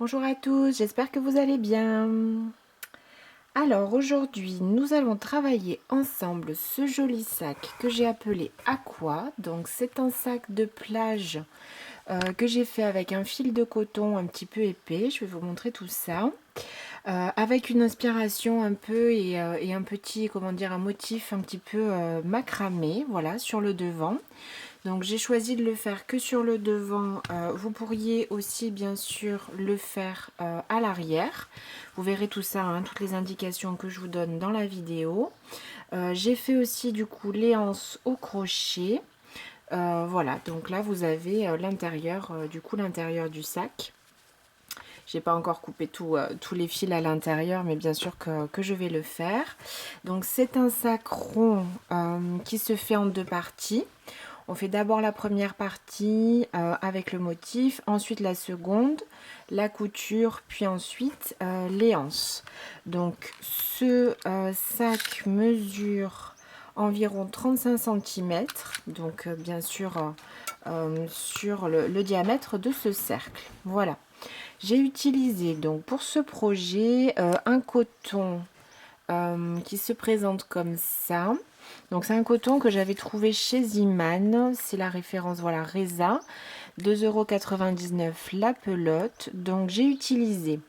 Bonjour à tous, j'espère que vous allez bien. Alors aujourd'hui, nous allons travailler ensemble ce joli sac que j'ai appelé Aqua. Donc c'est un sac de plage que j'ai fait avec un fil de coton un petit peu épais. Je vais vous montrer tout ça. Avec une inspiration un peu et un petit, comment dire, un motif un petit peu macramé, voilà, sur le devant. Donc j'ai choisi de le faire que sur le devant. Vous pourriez aussi bien sûr le faire à l'arrière. Vous verrez tout ça, hein, toutes les indications que je vous donne dans la vidéo. J'ai fait aussi du coup les anses au crochet. Voilà, donc là vous avez l'intérieur, l'intérieur du sac. J'ai pas encore coupé tous les fils à l'intérieur, mais bien sûr que je vais le faire. Donc c'est un sac rond qui se fait en deux parties. On fait d'abord la première partie avec le motif, ensuite la seconde, la couture, puis ensuite les anses. Donc ce sac mesure environ 35 cm, donc bien sûr sur le diamètre de ce cercle. Voilà. J'ai utilisé donc pour ce projet un coton qui se présente comme ça. Donc c'est un coton que j'avais trouvé chez Iman, c'est la référence, voilà, Reza, 2,99 € la pelote. Donc j'ai utilisé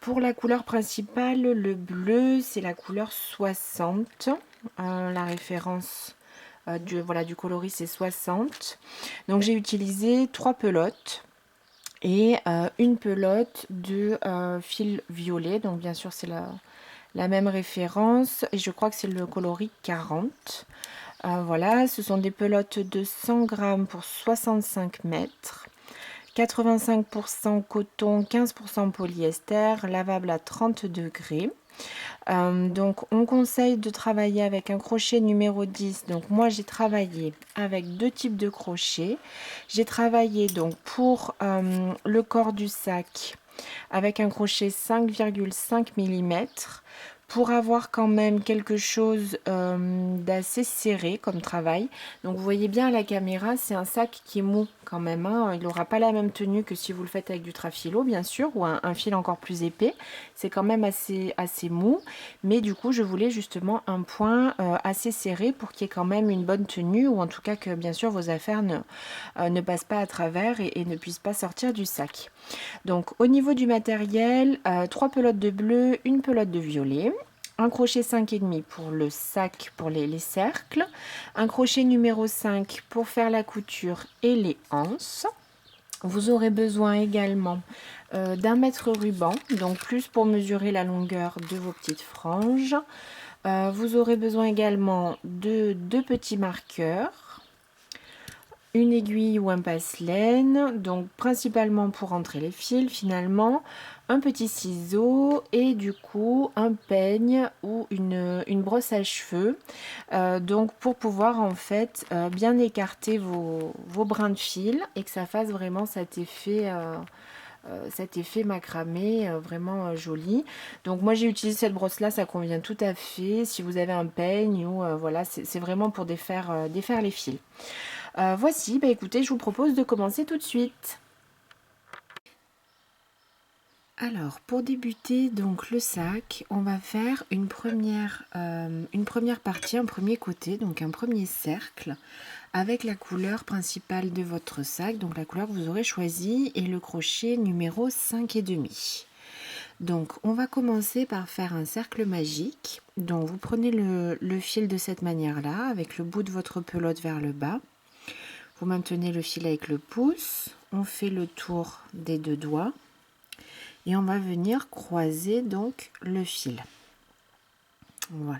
pour la couleur principale le bleu, c'est la couleur 60, la référence du coloris c'est 60. Donc j'ai utilisé 3 pelotes et une pelote de fil violet, donc bien sûr c'est la même référence et je crois que c'est le coloris 40. Voilà, ce sont des pelotes de 100 grammes pour 65 mètres. 85% coton, 15% polyester, lavable à 30 degrés. Donc on conseille de travailler avec un crochet numéro 10. Donc moi j'ai travaillé avec deux types de crochets. J'ai travaillé donc pour le corps du sac avec un crochet 5,5 mm pour avoir quand même quelque chose d'assez serré comme travail. Donc vous voyez bien à la caméra, c'est un sac qui est mou quand même, hein. Il n'aura pas la même tenue que si vous le faites avec du trafilo bien sûr, ou un fil encore plus épais. C'est quand même assez mou, mais du coup je voulais justement un point assez serré pour qu'il y ait quand même une bonne tenue, ou en tout cas que bien sûr vos affaires ne passent pas à travers et ne puissent pas sortir du sac. Donc au niveau du matériel, 3 pelotes de bleu, une pelote de violet, un crochet 5,5 pour le sac, pour les cercles, un crochet numéro 5 pour faire la couture et les anses. Vous aurez besoin également d'un mètre ruban, donc plus pour mesurer la longueur de vos petites franges. Vous aurez besoin également de 2 petits marqueurs, une aiguille ou un passe-laine, donc principalement pour entrer les fils finalement, un petit ciseau et du coup un peigne ou une brosse à cheveux, donc pour pouvoir en fait bien écarter vos brins de fil et que ça fasse vraiment cet effet macramé vraiment joli. Donc moi j'ai utilisé cette brosse là, ça convient tout à fait. Si vous avez un peigne ou voilà, c'est vraiment pour défaire les fils. Voici, bah écoutez, je vous propose de commencer tout de suite. Alors, pour débuter donc le sac, on va faire une première partie, un premier côté, donc un premier cercle, avec la couleur principale de votre sac, donc la couleur que vous aurez choisie, et le crochet numéro 5,5. Donc, on va commencer par faire un cercle magique. Donc, vous prenez le fil de cette manière-là, avec le bout de votre pelote vers le bas. Vous maintenez le fil avec le pouce, on fait le tour des deux doigts et on va venir croiser donc le fil. Voilà.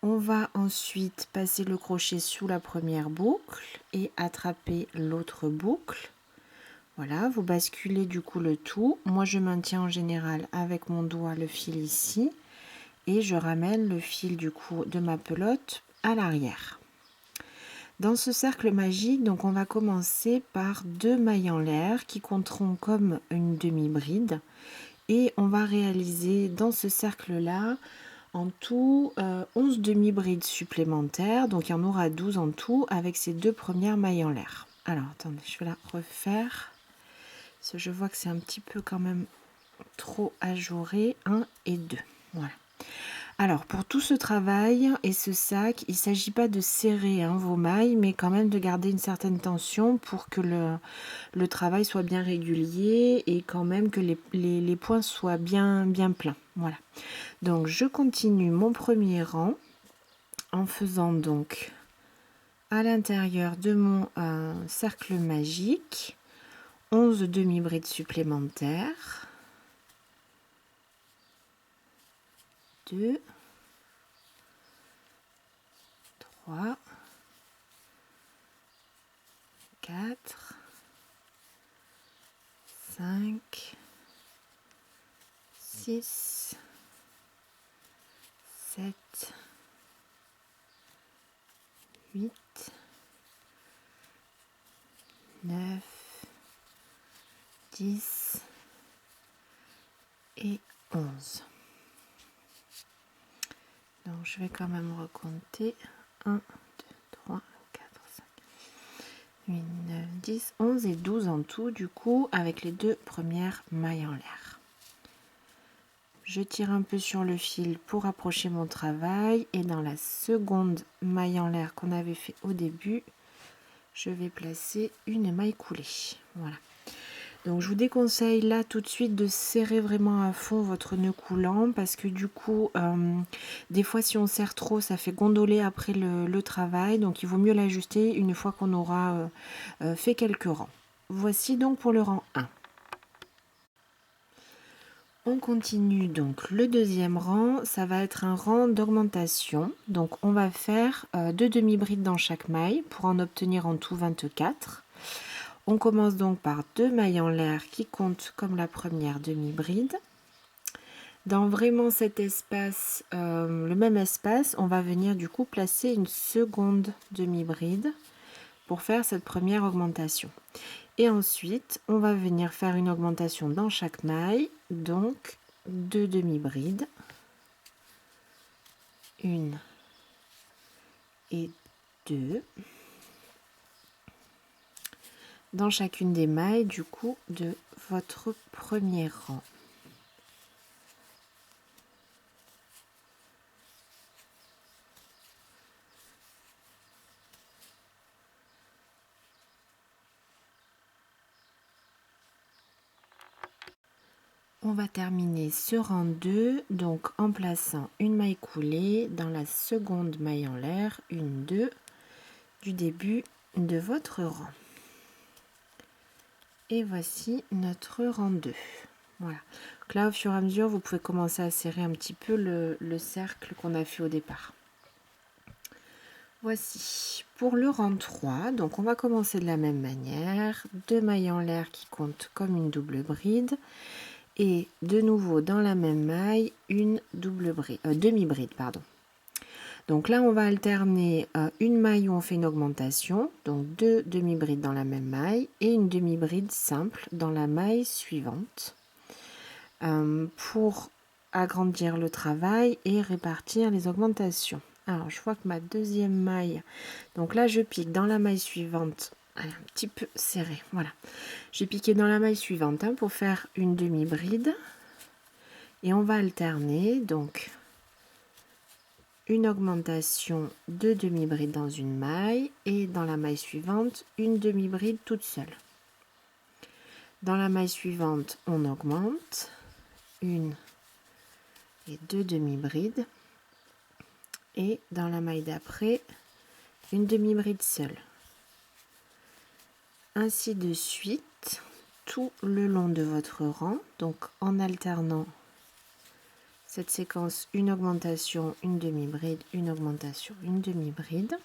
On va ensuite passer le crochet sous la première boucle et attraper l'autre boucle. Voilà, vous basculez du coup le tout. Moi je maintiens en général avec mon doigt le fil ici et je ramène le fil du coup de ma pelote à l'arrière. Dans ce cercle magique, donc on va commencer par 2 mailles en l'air qui compteront comme une demi-bride et on va réaliser dans ce cercle-là en tout 11 demi-brides supplémentaires, donc il y en aura 12 en tout avec ces 2 premières mailles en l'air. Alors attendez, je vais la refaire Je vois que c'est un petit peu quand même trop ajouré. 1 et 2. Voilà. Alors, pour tout ce travail et ce sac, il ne s'agit pas de serrer vos mailles, mais quand même de garder une certaine tension pour que le travail soit bien régulier et quand même que les points soient bien pleins. Voilà. Donc, je continue mon premier rang en faisant donc à l'intérieur de mon cercle magique 11 demi-brides supplémentaires. 2, 3, 4, 5, 6, 7, 8, 9, 10 et 11. Donc je vais quand même recompter 1, 2, 3, 4, 5, 8, 9, 10, 11 et 12 en tout du coup avec les 2 premières mailles en l'air. Je tire un peu sur le fil pour rapprocher mon travail et dans la seconde maille en l'air qu'on avait fait au début, je vais placer une maille coulée. Voilà. Donc je vous déconseille là tout de suite de serrer vraiment à fond votre nœud coulant parce que du coup, des fois si on serre trop, ça fait gondoler après le travail. Donc il vaut mieux l'ajuster une fois qu'on aura fait quelques rangs. Voici donc pour le rang 1. On continue donc le deuxième rang, ça va être un rang d'augmentation. Donc on va faire 2 demi-brides dans chaque maille pour en obtenir en tout 24. On commence donc par 2 mailles en l'air qui comptent comme la première demi-bride. Dans vraiment cet espace, le même espace, on va venir du coup placer une seconde demi-bride pour faire cette première augmentation. Et ensuite, on va venir faire une augmentation dans chaque maille, donc 2 demi-brides, 1 et 2, dans chacune des mailles du coup de votre premier rang. On va terminer ce rang 2 donc en plaçant une maille coulée dans la seconde maille en l'air, 1, 2 du début de votre rang. Et voici notre rang 2. Voilà. Donc là, au fur et à mesure, vous pouvez commencer à serrer un petit peu le cercle qu'on a fait au départ. Voici pour le rang 3. Donc on va commencer de la même manière. 2 mailles en l'air qui comptent comme une double bride. Et de nouveau dans la même maille, une demi-bride. Donc là, on va alterner une maille où on fait une augmentation, donc 2 demi-brides dans la même maille et une demi-bride simple dans la maille suivante pour agrandir le travail et répartir les augmentations. Alors, je vois que ma deuxième maille, donc là, je pique dans la maille suivante. Elle est un petit peu serrée, voilà. J'ai piqué dans la maille suivante pour faire une demi-bride et on va alterner donc une augmentation de demi-bride dans une maille et dans la maille suivante une demi-bride toute seule. Dans la maille suivante, on augmente 1 et 2 demi-brides et dans la maille d'après une demi-bride seule. Ainsi de suite tout le long de votre rang, donc en alternant cette séquence, une augmentation, une demi-bride, une augmentation, une demi-bride,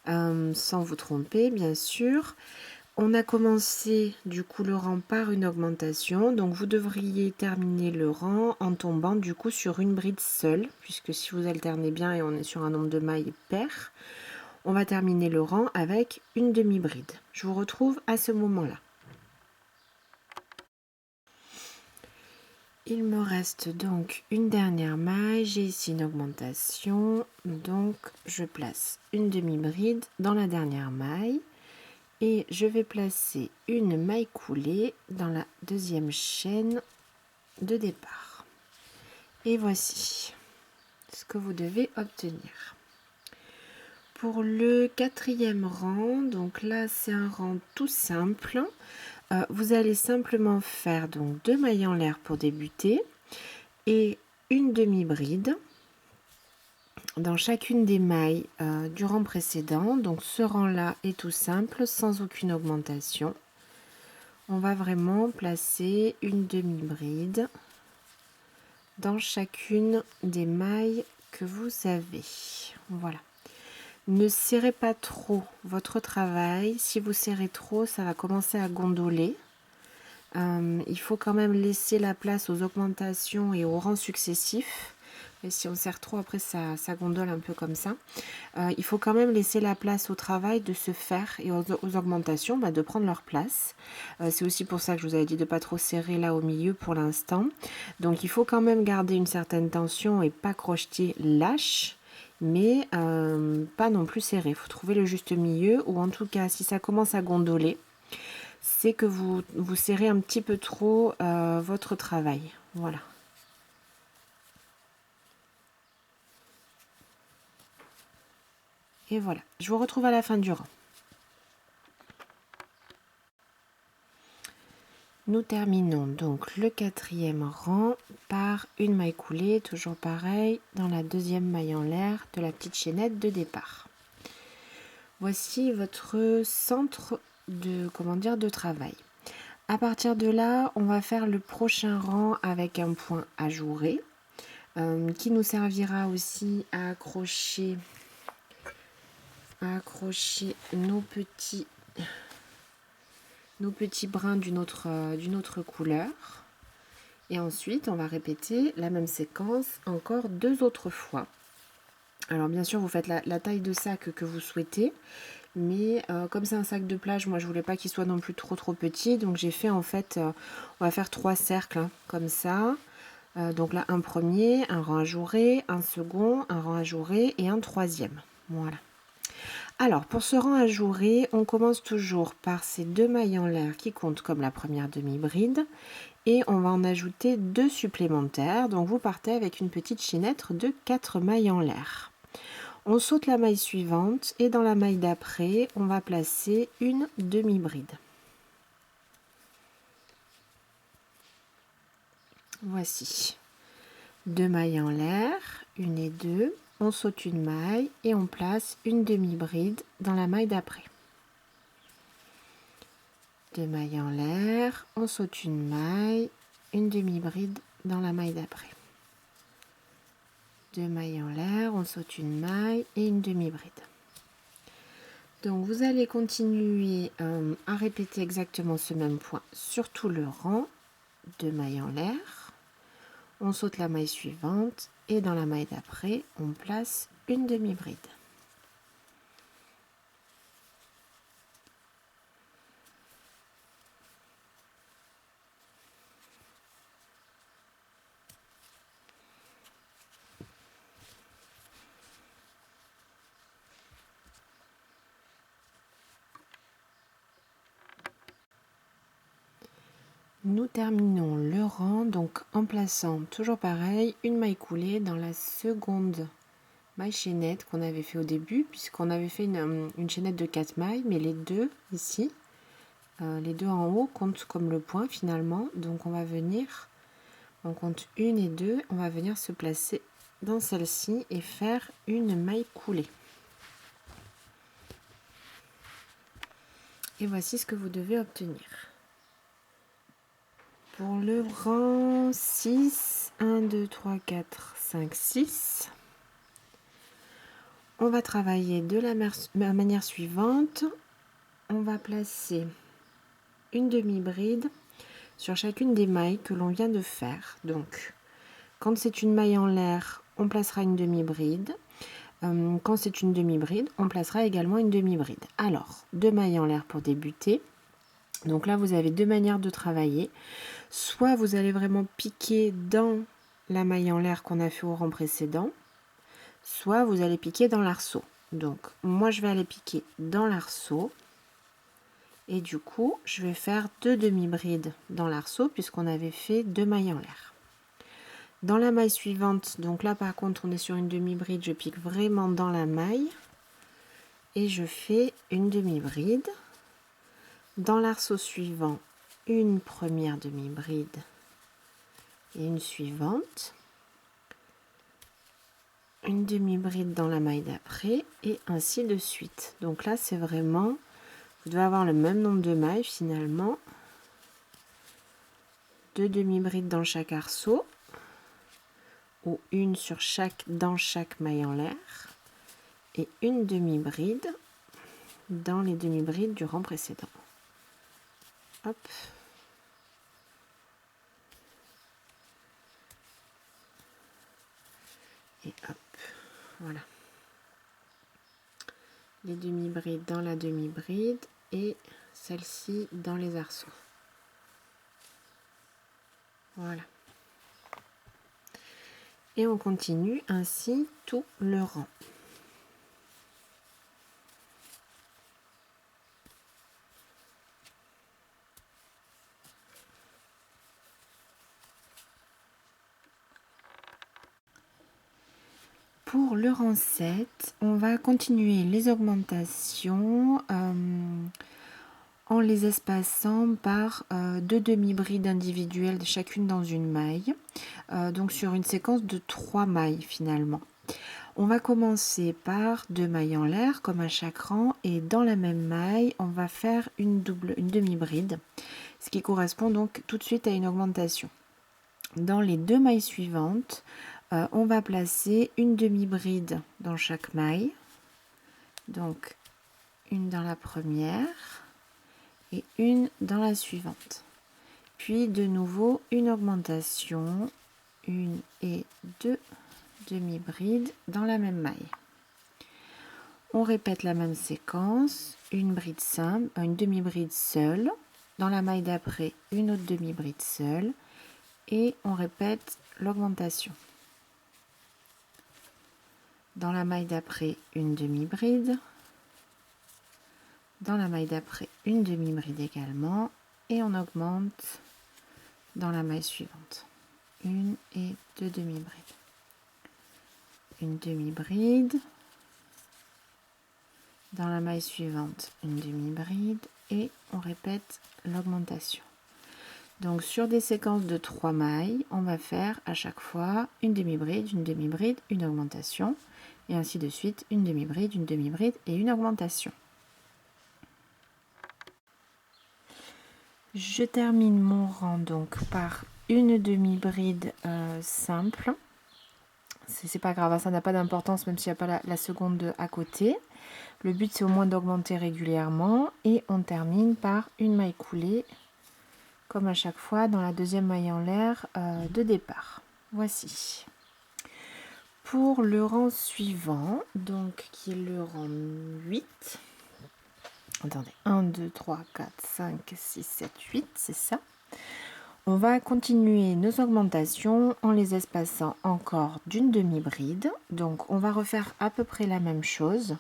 sans vous tromper bien sûr. On a commencé du coup le rang par une augmentation, donc vous devriez terminer le rang en tombant du coup sur une bride seule, puisque si vous alternez bien et on est sur un nombre de mailles pair, on va terminer le rang avec une demi-bride. Je vous retrouve à ce moment-là. Il me reste donc une dernière maille, j'ai ici une augmentation, donc je place une demi-bride dans la dernière maille Et je vais placer une maille coulée dans la deuxième chaîne de départ. Et voici ce que vous devez obtenir. Pour le quatrième rang, donc là c'est un rang tout simple. Vous allez simplement faire donc 2 mailles en l'air pour débuter et une demi-bride dans chacune des mailles du rang précédent. Donc ce rang-là est tout simple, sans aucune augmentation. On va vraiment placer une demi-bride dans chacune des mailles que vous avez. Voilà. Ne serrez pas trop votre travail. Si vous serrez trop, ça va commencer à gondoler. Il faut quand même laisser la place aux augmentations et aux rangs successifs. Et si on serre trop, après ça gondole un peu comme ça. Il faut quand même laisser la place au travail de se faire et aux augmentations de prendre leur place. C'est aussi pour ça que je vous avais dit de ne pas trop serrer là au milieu pour l'instant. Donc il faut quand même garder une certaine tension et pas crocheter lâche, mais pas non plus serré. Il faut trouver le juste milieu, ou en tout cas si ça commence à gondoler, c'est que vous serrez un petit peu trop votre travail. Voilà. Et voilà, je vous retrouve à la fin du rang. Nous terminons donc le quatrième rang par une maille coulée, toujours pareil, dans la deuxième maille en l'air de la petite chaînette de départ. Voici votre centre de travail. À partir de là, on va faire le prochain rang avec un point ajouré qui nous servira aussi à accrocher nos petits brins d'une autre couleur. Et ensuite, on va répéter la même séquence encore 2 autres fois. Alors bien sûr, vous faites la taille de sac que vous souhaitez. Mais comme c'est un sac de plage, moi je voulais pas qu'il soit non plus trop petit. Donc j'ai fait en fait, on va faire 3 cercles hein, comme ça. Donc là un premier, un rang ajouré, un second, un rang ajouré et un troisième. Voilà. Alors pour ce rang ajouré, on commence toujours par ces 2 mailles en l'air qui comptent comme la première demi-bride. Et on va en ajouter 2 supplémentaires. Donc vous partez avec une petite chaînette de 4 mailles en l'air. On saute la maille suivante et dans la maille d'après, on va placer une demi-bride. Voici. 2 mailles en l'air, une et deux. On saute une maille et on place une demi-bride dans la maille d'après. 2 mailles en l'air, on saute une maille, une demi-bride dans la maille d'après. 2 mailles en l'air, on saute une maille et une demi-bride. Donc vous allez continuer à répéter exactement ce même point sur tout le rang. 2 mailles en l'air, on saute la maille suivante et dans la maille d'après, on place une demi-bride. Nous terminons le rang donc en plaçant toujours pareil une maille coulée dans la seconde maille chaînette qu'on avait fait au début, puisqu'on avait fait une chaînette de 4 mailles, mais les deux ici, les deux en haut comptent comme le point finalement. Donc on compte une et deux, on va venir se placer dans celle-ci et faire une maille coulée. Et voici ce que vous devez obtenir. Pour le rang 6, 1, 2, 3, 4, 5, 6, on va travailler de la manière suivante. On va placer une demi-bride sur chacune des mailles que l'on vient de faire. Donc, quand c'est une maille en l'air, on placera une demi-bride. Quand c'est une demi-bride, on placera également une demi-bride. Alors, 2 mailles en l'air pour débuter. Donc là, vous avez 2 manières de travailler. Soit vous allez vraiment piquer dans la maille en l'air qu'on a fait au rang précédent, soit vous allez piquer dans l'arceau. Donc moi, je vais aller piquer dans l'arceau. Et du coup, je vais faire 2 demi-brides dans l'arceau puisqu'on avait fait 2 mailles en l'air. Dans la maille suivante, donc là par contre on est sur une demi-bride, je pique vraiment dans la maille et je fais une demi-bride. Dans l'arceau suivant, une première demi-bride et une suivante. Une demi-bride dans la maille d'après et ainsi de suite. Donc là c'est vraiment, vous devez avoir le même nombre de mailles finalement. 2 demi-brides dans chaque arceau ou une sur dans chaque maille en l'air et une demi-bride dans les demi-brides du rang précédent. Hop. Et hop, voilà. Les demi-brides dans la demi-bride et celle-ci dans les arceaux. Voilà. Et on continue ainsi tout le rang. Pour le rang 7, on va continuer les augmentations en les espaçant par 2 demi-brides individuelles, chacune dans une maille, donc sur une séquence de 3 mailles finalement. On va commencer par 2 mailles en l'air comme à chaque rang et dans la même maille on va faire une demi-bride, ce qui correspond donc tout de suite à une augmentation. Dans les 2 mailles suivantes, on va placer une demi-bride dans chaque maille, donc une dans la première et une dans la suivante. Puis de nouveau une augmentation, une et 2 demi-brides dans la même maille. On répète la même séquence, une bride simple, une demi-bride seule, dans la maille d'après une autre demi-bride seule et on répète l'augmentation. Dans la maille d'après une demi-bride, dans la maille d'après une demi-bride également et on augmente dans la maille suivante. Une et 2 demi-brides. Une demi-bride, dans la maille suivante une demi-bride et on répète l'augmentation. Donc sur des séquences de 3 mailles, on va faire à chaque fois une demi-bride, une augmentation et ainsi de suite, une demi-bride et une augmentation. Je termine mon rang donc par une demi-bride simple. C'est pas grave, ça n'a pas d'importance même s'il n'y a pas la seconde à côté. Le but c'est au moins d'augmenter régulièrement et on termine par une maille coulée comme à chaque fois dans la deuxième maille en l'air de départ. Voici. Pour le rang suivant, donc qui est le rang 8. Attendez, 1, 2, 3, 4, 5, 6, 7, 8, c'est ça. On va continuer nos augmentations en les espaçant encore d'une demi-bride. Donc on va refaire à peu près la même chose,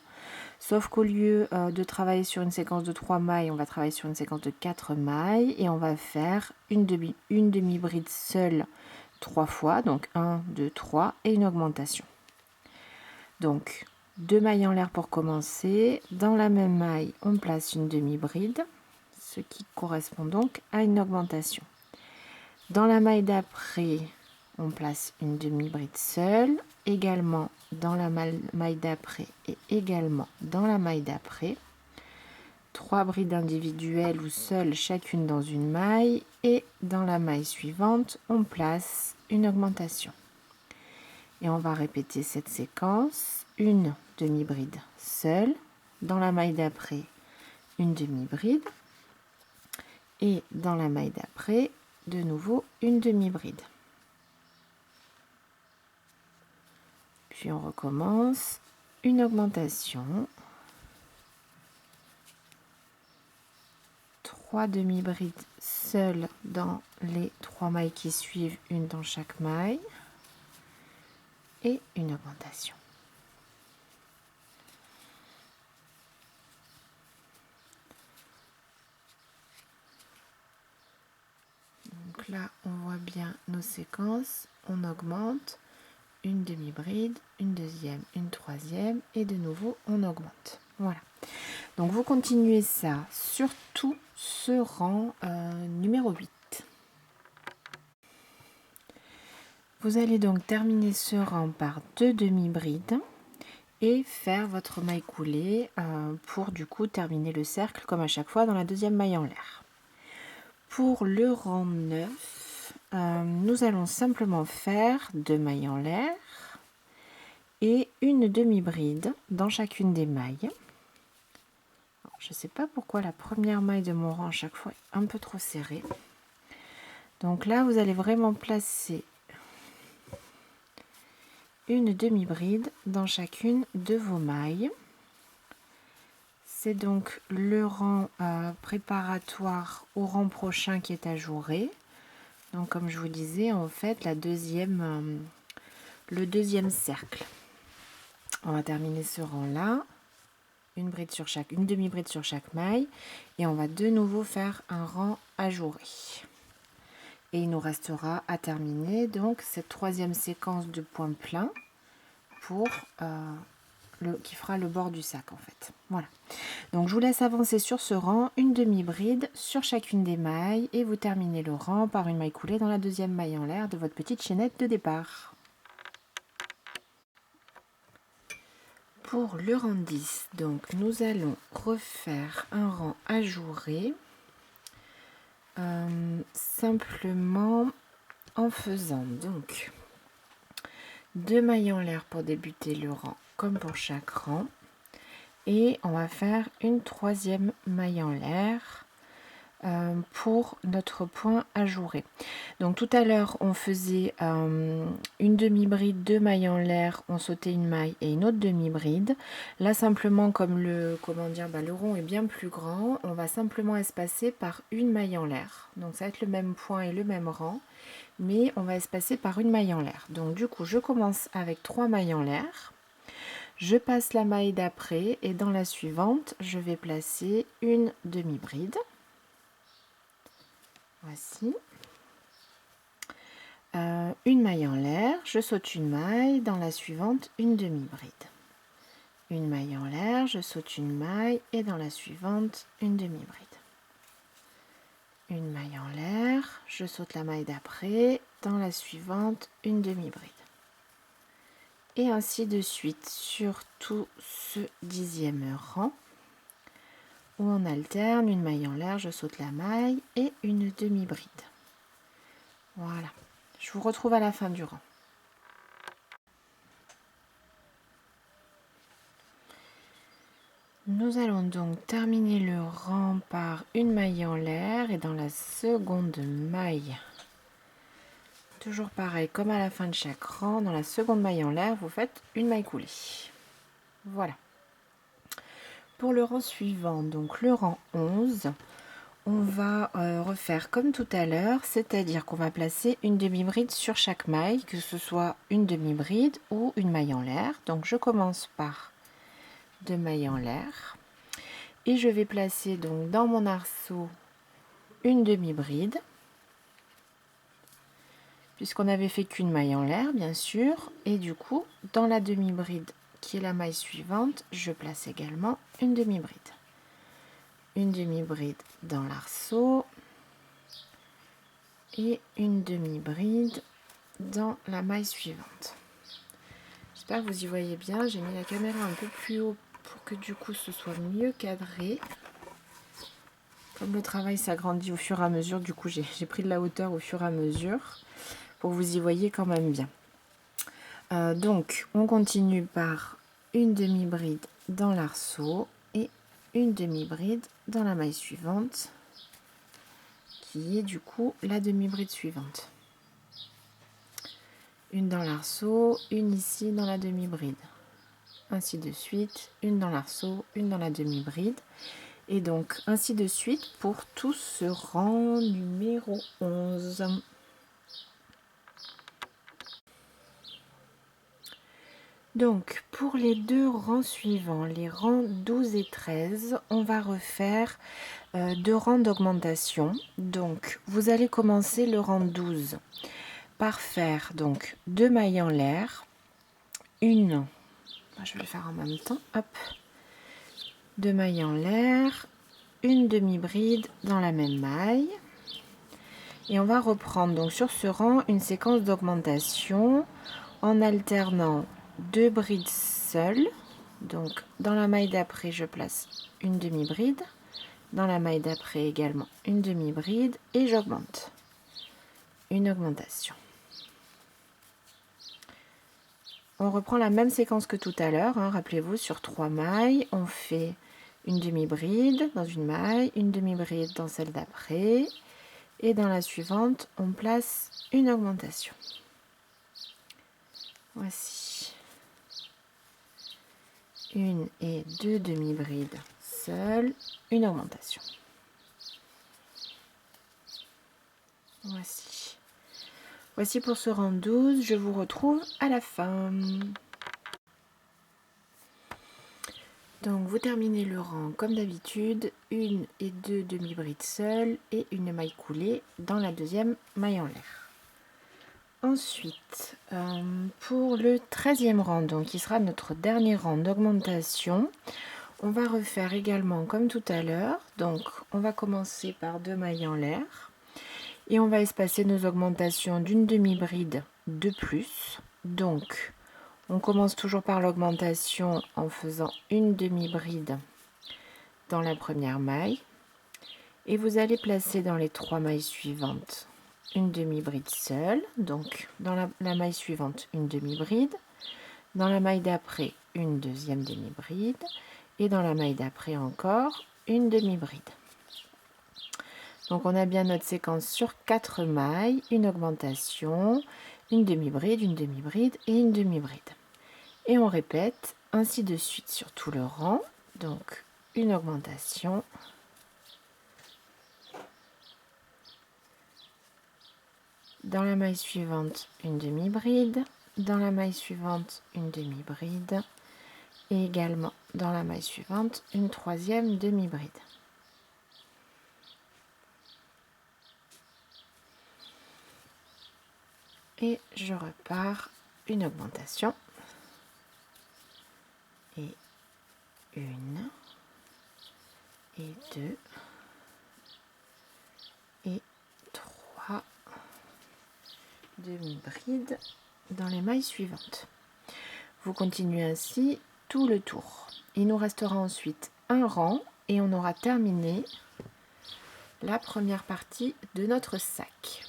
sauf qu'au lieu de travailler sur une séquence de 3 mailles, on va travailler sur une séquence de 4 mailles et on va faire une demi-bride seule 3 fois, donc 1, 2, 3 et une augmentation. Donc 2 mailles en l'air pour commencer. Dans la même maille, on place une demi-bride, ce qui correspond donc à une augmentation. Dans la maille d'après, on place une demi-bride seule, également dans la maille d'après et également dans la maille d'après. 3 brides individuelles ou seules, chacune dans une maille, et dans la maille suivante, on place une augmentation. Et on va répéter cette séquence, une demi-bride seule, dans la maille d'après, une demi-bride, et dans la maille d'après, de nouveau une demi-bride. Puis on recommence, une augmentation, 3 demi-brides seules dans les 3 mailles qui suivent, une dans chaque maille, et une augmentation. là, on voit bien nos séquences. On augmente une demi-bride, une deuxième, une troisième et de nouveau on augmente. Voilà. Donc vous continuez ça sur tout ce rang numéro 8. Vous allez donc terminer ce rang par 2 demi-brides et faire votre maille coulée pour du coup terminer le cercle comme à chaque fois dans la deuxième maille en l'air. Pour le rang 9, nous allons simplement faire 2 mailles en l'air et une demi-bride dans chacune des mailles. Alors, je ne sais pas pourquoi la première maille de mon rang à chaque fois est un peu trop serrée. Donc là, vous allez vraiment placer une demi-bride dans chacune de vos mailles. C'est donc le rang préparatoire au rang prochain qui est ajouré. Donc comme je vous disais, en fait, le deuxième cercle. On va terminer ce rang-là, une demi-bride sur chaque maille, et on va de nouveau faire un rang ajouré. Et il nous restera à terminer donc cette troisième séquence de points pleins pour qui fera le bord du sac en fait. Voilà. Donc je vous laisse avancer sur ce rang, une demi-bride sur chacune des mailles et vous terminez le rang par une maille coulée dans la deuxième maille en l'air de votre petite chaînette de départ. Pour le rang 10, donc nous allons refaire un rang ajouré simplement en faisant donc 2 mailles en l'air pour débuter le rang comme pour chaque rang et on va faire une troisième maille en l'air pour notre point ajouré. Donc tout à l'heure on faisait une demi-bride, 2 mailles en l'air, on sautait une maille et une autre demi-bride. Là simplement comme le rond est bien plus grand, on va simplement espacer par une maille en l'air. Donc ça va être le même point et le même rang, mais on va espacer par une maille en l'air. Donc du coup je commence avec 3 mailles en l'air. Je passe la maille d'après et dans la suivante, je vais placer une demi-bride. Voici. Une maille en l'air, je saute une maille, dans la suivante, une demi-bride. Une maille en l'air, je saute une maille et dans la suivante, une demi-bride. Une maille en l'air, je saute la maille d'après, dans la suivante, une demi-bride. Et ainsi de suite sur tout ce 10e rang où on alterne une maille en l'air, je saute la maille et une demi-bride. Voilà, je vous retrouve à la fin du rang. Nous allons donc terminer le rang par une maille en l'air et dans la seconde maille, toujours pareil comme à la fin de chaque rang, dans la seconde maille en l'air, vous faites une maille coulée. Voilà. Pour le rang suivant, donc le rang 11, on va refaire comme tout à l'heure, c'est-à-dire qu'on va placer une demi-bride sur chaque maille, que ce soit une demi-bride ou une maille en l'air. Donc je commence par 2 mailles en l'air et je vais placer donc dans mon arceau une demi-bride, puisqu'on avait fait qu'une maille en l'air bien sûr, et du coup dans la demi-bride qui est la maille suivante, je place également une demi-bride. Une demi-bride dans l'arceau et une demi-bride dans la maille suivante. J'espère que vous y voyez bien, j'ai mis la caméra un peu plus haut pour que du coup ce soit mieux cadré. Comme le travail s'agrandit au fur et à mesure, du coup j'ai pris de la hauteur au fur et à mesure pour que vous y voyez quand même bien. Donc on continue par une demi-bride dans l'arceau et une demi-bride dans la maille suivante qui est du coup la demi-bride suivante. Une dans l'arceau, une ici dans la demi-bride. Ainsi de suite, une dans l'arceau, une dans la demi-bride. Et donc ainsi de suite pour tout ce rang numéro 11. Donc pour les deux rangs suivants, les rangs 12 et 13, on va refaire 2 rangs d'augmentation. Donc vous allez commencer le rang 12 par faire donc 2 mailles en l'air, une, je vais le faire en même temps, hop, 2 mailles en l'air, une demi-bride dans la même maille. Et on va reprendre donc sur ce rang une séquence d'augmentation en alternant 2 brides seules. Donc dans la maille d'après, je place une demi-bride. Dans la maille d'après également une demi-bride et j'augmente. Une augmentation. On reprend la même séquence que tout à l'heure. Rappelez-vous, sur 3 mailles, on fait une demi-bride dans une maille, une demi-bride dans celle d'après. Et dans la suivante, on place une augmentation. Voici. Une et 2 demi-brides seules, une augmentation. Voici. Voici pour ce rang 12, je vous retrouve à la fin. Donc vous terminez le rang comme d'habitude, une et 2 demi-brides seules et une maille coulée dans la deuxième maille en l'air. Ensuite, pour le 13e rang, donc qui sera notre dernier rang d'augmentation, on va refaire également comme tout à l'heure. Donc on va commencer par 2 mailles en l'air et on va espacer nos augmentations d'une demi-bride de plus. Donc on commence toujours par l'augmentation en faisant une demi-bride dans la première maille et vous allez placer dans les 3 mailles suivantes une demi-bride seule, donc dans la maille suivante une demi-bride, dans la maille d'après une deuxième demi-bride et dans la maille d'après encore une demi-bride. Donc on a bien notre séquence sur 4 mailles, une augmentation, une demi-bride et une demi-bride. Et on répète ainsi de suite sur tout le rang. Donc une augmentation, dans la maille suivante une demi-bride, dans la maille suivante une demi-bride et également dans la maille suivante une troisième demi-bride. Et je repars une augmentation et une et 2 et 3 demi-brides dans les mailles suivantes. Vous continuez ainsi tout le tour. Il nous restera ensuite un rang et on aura terminé la première partie de notre sac.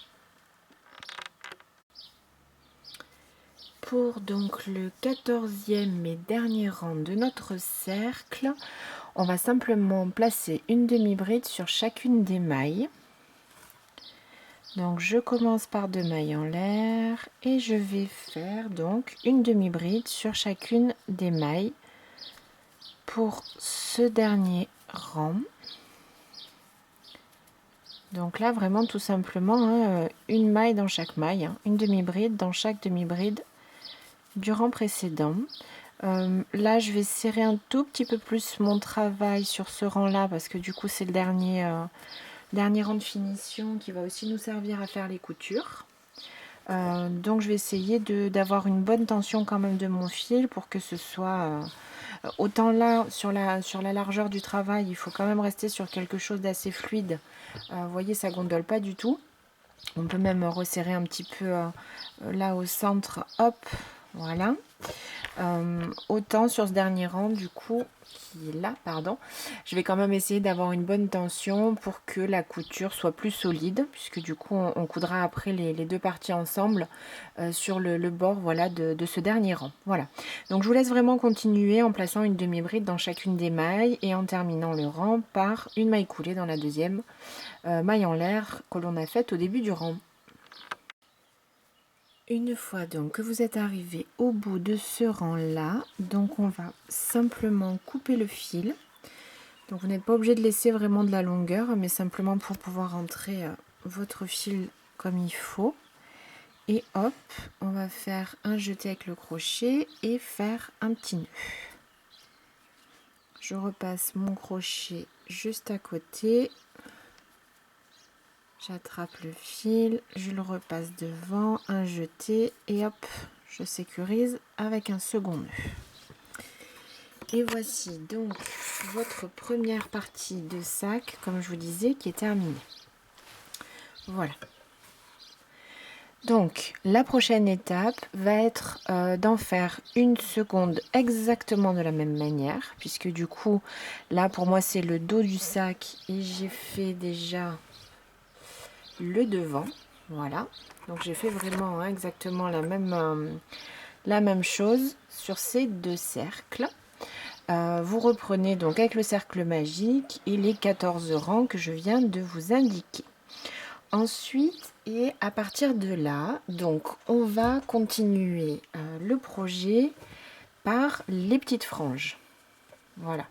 Pour donc le 14e et dernier rang de notre cercle, on va simplement placer une demi-bride sur chacune des mailles. Donc je commence par 2 mailles en l'air et je vais faire donc une demi-bride sur chacune des mailles pour ce dernier rang. Donc là vraiment tout simplement une maille dans chaque maille, une demi-bride dans chaque demi-bride du rang précédent. Là je vais serrer un tout petit peu plus mon travail sur ce rang là parce que du coup c'est le dernier rang de finition qui va aussi nous servir à faire les coutures. Donc je vais essayer d'avoir une bonne tension quand même de mon fil pour que ce soit autant là sur la largeur du travail, il faut quand même rester sur quelque chose d'assez fluide. Vous voyez, ça gondole pas du tout. On peut même resserrer un petit peu là au centre, hop, voilà. Autant sur ce dernier rang du coup qui est là, pardon, je vais quand même essayer d'avoir une bonne tension pour que la couture soit plus solide, puisque du coup on coudra après les deux parties ensemble sur le bord, voilà, de ce dernier rang. Voilà, donc je vous laisse vraiment continuer en plaçant une demi-bride dans chacune des mailles et en terminant le rang par une maille coulée dans la deuxième maille en l'air que l'on a faite au début du rang. Une fois donc que vous êtes arrivé au bout de ce rang là, donc on va simplement couper le fil. Donc vous n'êtes pas obligé de laisser vraiment de la longueur, mais simplement pour pouvoir rentrer votre fil comme il faut. Et hop, on va faire un jeté avec le crochet et faire un petit nœud. Je repasse mon crochet juste à côté. J'attrape le fil, je le repasse devant, un jeté et hop, je sécurise avec un second nœud. Et voici donc votre première partie de sac, comme je vous disais, qui est terminée. Voilà. Donc, la prochaine étape va être d'en faire une seconde exactement de la même manière, puisque du coup, là pour moi c'est le dos du sac et j'ai fait déjà le devant. Voilà, donc j'ai fait vraiment exactement la même chose sur ces deux cercles. Vous reprenez donc avec le cercle magique et les 14 rangs que je viens de vous indiquer. Ensuite, et à partir de là, donc on va continuer le projet par les petites franges. Voilà.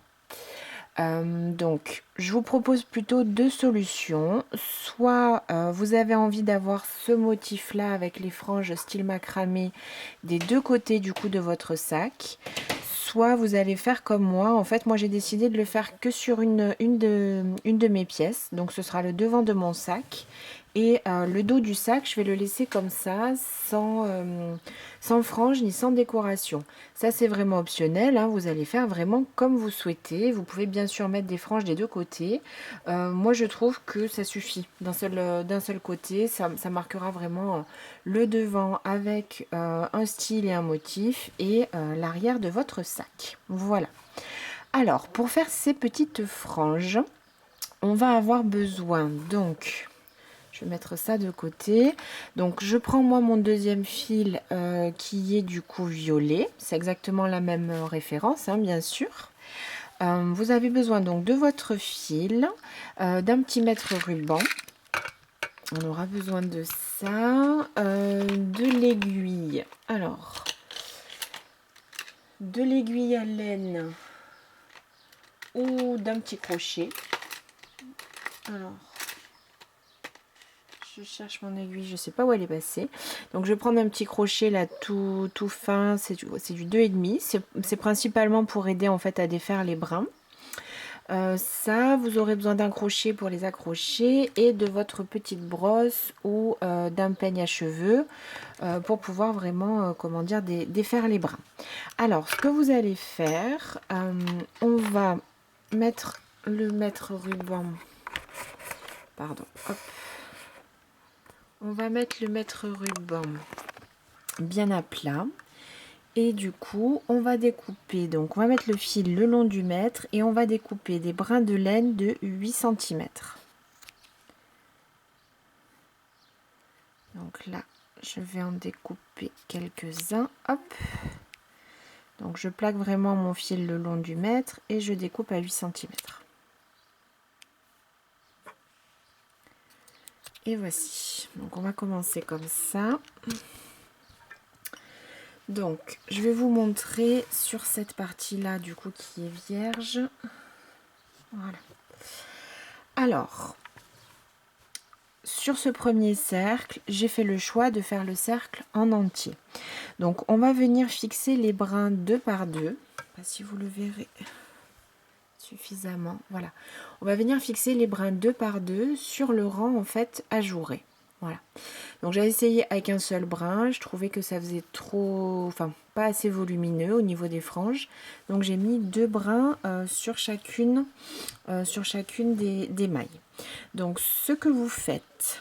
Donc, je vous propose plutôt deux solutions. Soit vous avez envie d'avoir ce motif-là avec les franges style macramé des deux côtés du coup de votre sac. Soit vous allez faire comme moi. En fait, moi j'ai décidé de le faire que sur une de mes pièces. Donc ce sera le devant de mon sac. Et le dos du sac, je vais le laisser comme ça, sans frange ni sans décoration. Ça, c'est vraiment optionnel, hein. Vous allez faire vraiment comme vous souhaitez. Vous pouvez bien sûr mettre des franges des deux côtés. Moi, je trouve que ça suffit d'un seul côté. Ça marquera vraiment le devant avec un style et un motif et l'arrière de votre sac. Voilà. Alors, pour faire ces petites franges, on va avoir besoin donc... Je vais mettre ça de côté. Donc, je prends moi mon deuxième fil qui est du coup violet. C'est exactement la même référence, hein, bien sûr. Vous avez besoin donc de votre fil, d'un petit mètre ruban. On aura besoin de ça, de l'aiguille. Alors, de l'aiguille à laine ou d'un petit crochet. Alors, je cherche mon aiguille, je ne sais pas où elle est passée. Donc je vais prendre un petit crochet là tout fin, c'est du 2,5. C'est principalement pour aider en fait à défaire les brins. Ça, vous aurez besoin d'un crochet pour les accrocher et de votre petite brosse ou d'un peigne à cheveux pour pouvoir vraiment, comment dire, défaire les brins. Alors, ce que vous allez faire, on va mettre le mètre ruban. Pardon, hop. On va mettre le mètre ruban bien à plat. Et du coup, on va découper. Donc, on va mettre le fil le long du mètre et on va découper des brins de laine de 8 cm. Donc là, je vais en découper quelques-uns. Hop. Donc, je plaque vraiment mon fil le long du mètre et je découpe à 8 cm. Et voici. Donc, on va commencer comme ça. Donc, je vais vous montrer sur cette partie-là, du coup, qui est vierge. Voilà. Alors, sur ce premier cercle, j'ai fait le choix de faire le cercle en entier. Donc, on va venir fixer les brins 2 par 2. Je ne sais pas si vous le verrez suffisamment. Voilà. On va venir fixer les brins 2 par 2 sur le rang, en fait, ajouré. Voilà. Donc j'ai essayé avec un seul brin, je trouvais que ça faisait trop, enfin pas assez volumineux au niveau des franges. Donc j'ai mis 2 brins sur chacune des mailles. Donc ce que vous faites,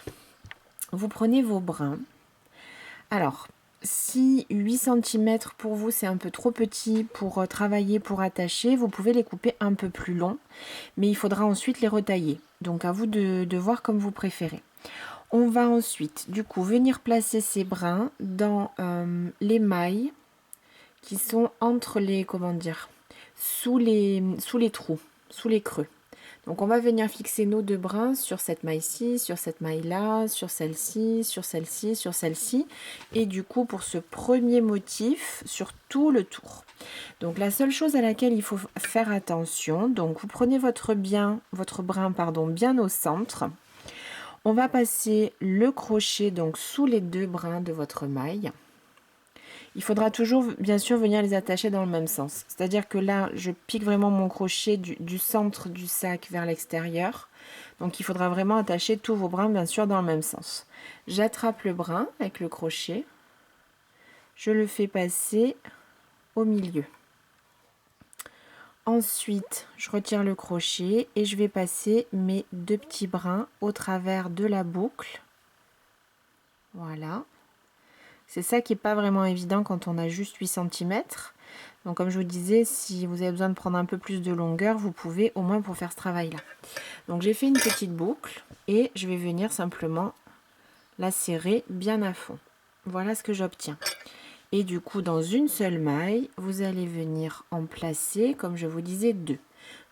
vous prenez vos brins. Alors si 8 cm pour vous c'est un peu trop petit pour travailler, pour attacher, vous pouvez les couper un peu plus longs, mais il faudra ensuite les retailler. Donc à vous de voir comme vous préférez. On va ensuite, du coup, venir placer ces brins dans les mailles qui sont entre les, comment dire, sous les trous, sous les creux. Donc, on va venir fixer nos 2 brins sur cette maille-ci, sur cette maille-là, sur celle-ci, sur celle-ci, sur celle-ci. Et du coup, pour ce premier motif, sur tout le tour. Donc, la seule chose à laquelle il faut faire attention, donc vous prenez votre brin, bien au centre. On va passer le crochet donc sous les 2 brins de votre maille. Il faudra toujours bien sûr venir les attacher dans le même sens. C'est-à-dire que là, je pique vraiment mon crochet du centre du sac vers l'extérieur. Donc il faudra vraiment attacher tous vos brins bien sûr dans le même sens. J'attrape le brin avec le crochet. Je le fais passer au milieu. Ensuite, je retire le crochet et je vais passer mes 2 petits brins au travers de la boucle. Voilà. C'est ça qui n'est pas vraiment évident quand on a juste 8 cm. Donc comme je vous disais, si vous avez besoin de prendre un peu plus de longueur, vous pouvez au moins pour faire ce travail-là. Donc j'ai fait une petite boucle et je vais venir simplement la serrer bien à fond. Voilà ce que j'obtiens. Et du coup, dans une seule maille, vous allez venir en placer, comme je vous disais, 2.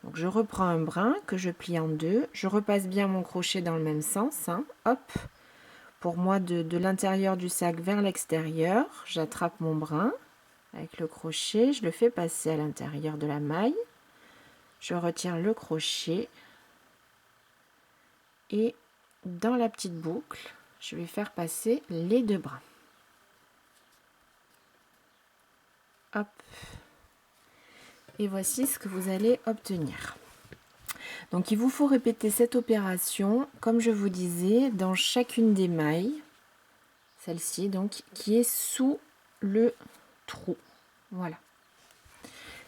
Donc je reprends un brin que je plie en 2. Je repasse bien mon crochet dans le même sens. Hein. Hop. Pour moi, de l'intérieur du sac vers l'extérieur, j'attrape mon brin avec le crochet. Je le fais passer à l'intérieur de la maille. Je retire le crochet. Et dans la petite boucle, je vais faire passer les 2 brins. Hop. Et voici ce que vous allez obtenir. Donc il vous faut répéter cette opération, comme je vous disais, dans chacune des mailles. Celle-ci, donc, qui est sous le trou. Voilà.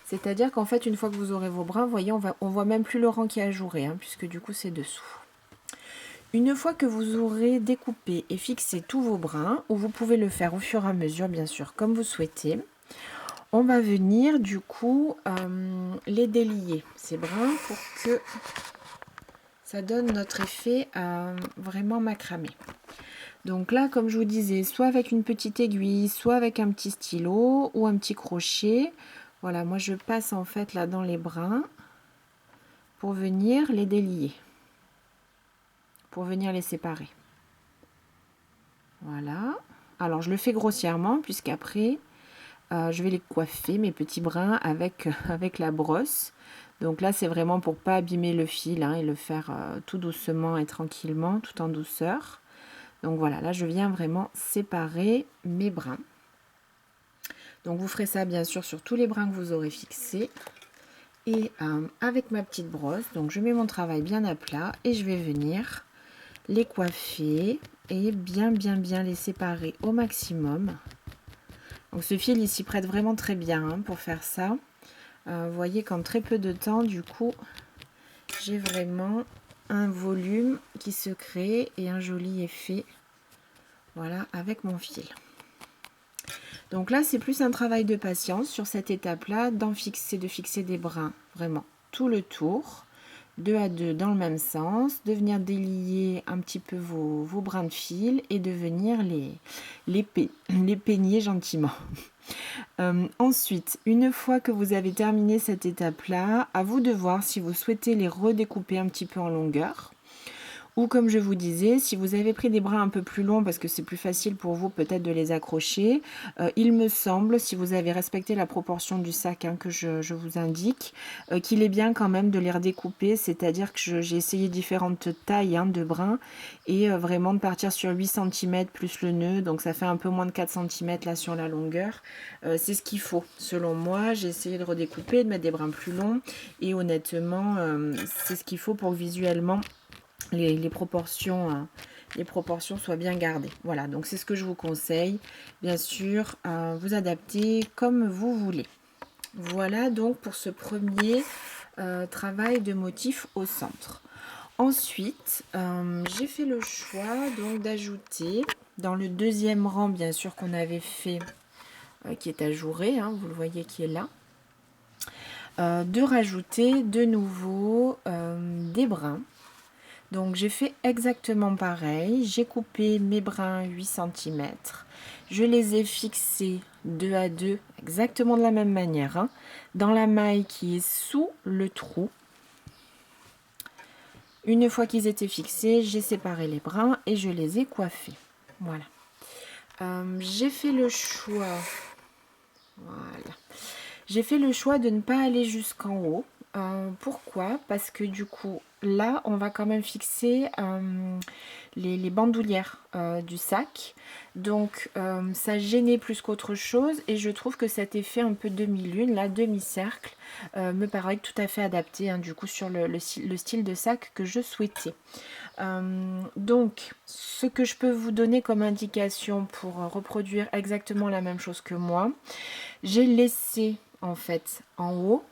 C'est-à-dire qu'en fait, une fois que vous aurez vos brins, vous voyez, on voit même plus le rang qui est ajouré, hein, puisque du coup, c'est dessous. Une fois que vous aurez découpé et fixé tous vos brins, ou vous pouvez le faire au fur et à mesure, bien sûr, comme vous souhaitez, on va venir du coup les délier, ces brins, pour que ça donne notre effet vraiment macramé. Donc là, comme je vous disais, soit avec une petite aiguille, soit avec un petit stylo ou un petit crochet. Voilà, moi je passe en fait là dans les brins pour venir les délier, pour venir les séparer. Voilà. Alors je le fais grossièrement puisqu'après je vais les coiffer, mes petits brins, avec la brosse. Donc là, c'est vraiment pour pas abîmer le fil hein, et le faire tout doucement et tranquillement, tout en douceur. Donc voilà, là, je viens vraiment séparer mes brins. Donc vous ferez ça, bien sûr, sur tous les brins que vous aurez fixés. Et avec ma petite brosse, donc je mets mon travail bien à plat et je vais venir les coiffer et bien les séparer au maximum. Donc ce fil il s'y prête vraiment très bien hein, pour faire ça. Vous voyez qu'en très peu de temps, du coup, j'ai vraiment un volume qui se crée et un joli effet. Voilà, avec mon fil. Donc là, c'est plus un travail de patience sur cette étape-là, de fixer des brins vraiment tout le tour, 2 à 2 dans le même sens, de venir délier un petit peu vos brins de fil et de venir les peigner gentiment. Ensuite, une fois que vous avez terminé cette étape-là, à vous de voir si vous souhaitez les redécouper un petit peu en longueur. Ou comme je vous disais, si vous avez pris des brins un peu plus longs parce que c'est plus facile pour vous peut-être de les accrocher, il me semble, si vous avez respecté la proportion du sac hein, que je vous indique, qu'il est bien quand même de les redécouper, c'est-à-dire que j'ai essayé différentes tailles hein, de brins et vraiment de partir sur 8 cm plus le nœud, donc ça fait un peu moins de 4 cm là sur la longueur. C'est ce qu'il faut selon moi. J'ai essayé de redécouper, de mettre des brins plus longs et honnêtement c'est ce qu'il faut pour que visuellement les proportions soient bien gardées. Voilà, donc c'est ce que je vous conseille. Bien sûr, vous adaptez comme vous voulez. Voilà donc pour ce premier travail de motif au centre. Ensuite, j'ai fait le choix donc d'ajouter dans le deuxième rang, bien sûr, qu'on avait fait, qui est ajouré, hein, vous le voyez qui est là, de rajouter de nouveau des brins. Donc j'ai fait exactement pareil, j'ai coupé mes brins 8 cm, je les ai fixés 2 à 2, exactement de la même manière, hein, dans la maille qui est sous le trou. Une fois qu'ils étaient fixés, j'ai séparé les brins et je les ai coiffés. Voilà. J'ai fait le choix, voilà. J'ai fait le choix de ne pas aller jusqu'en haut. Pourquoi? Parce que du coup, là, on va quand même fixer les bandoulières du sac. Donc ça gênait plus qu'autre chose et je trouve que cet effet un peu demi-lune, là, demi-cercle, me paraît tout à fait adapté hein, du coup sur le style de sac que je souhaitais. Donc ce que je peux vous donner comme indication pour reproduire exactement la même chose que moi, j'ai laissé en fait en haut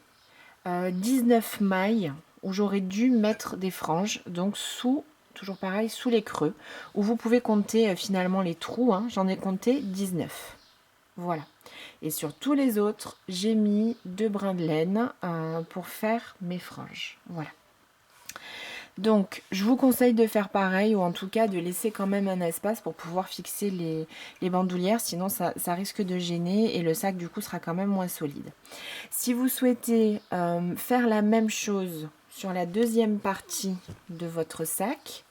19 mailles où j'aurais dû mettre des franges, donc sous, toujours pareil, sous les creux, où vous pouvez compter finalement les trous, hein, j'en ai compté 19. Voilà. Et sur tous les autres, j'ai mis 2 brins de laine pour faire mes franges. Voilà. Donc, je vous conseille de faire pareil, ou en tout cas de laisser quand même un espace pour pouvoir fixer les bandoulières, sinon ça risque de gêner et le sac du coup sera quand même moins solide. Si vous souhaitez faire la même chose sur la deuxième partie de votre sac,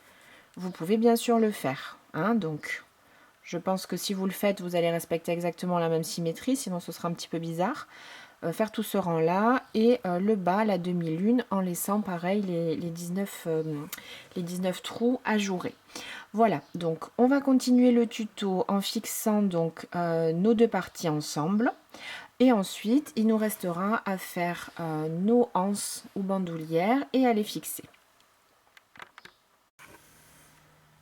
vous pouvez bien sûr le faire. Hein, donc, je pense que si vous le faites, vous allez respecter exactement la même symétrie, sinon ce sera un petit peu bizarre. Faire tout ce rang là et le bas, la demi-lune, en laissant pareil les 19 trous ajourés. Voilà, donc on va continuer le tuto en fixant donc nos deux parties ensemble. Et ensuite, il nous restera à faire nos anses ou bandoulières et à les fixer.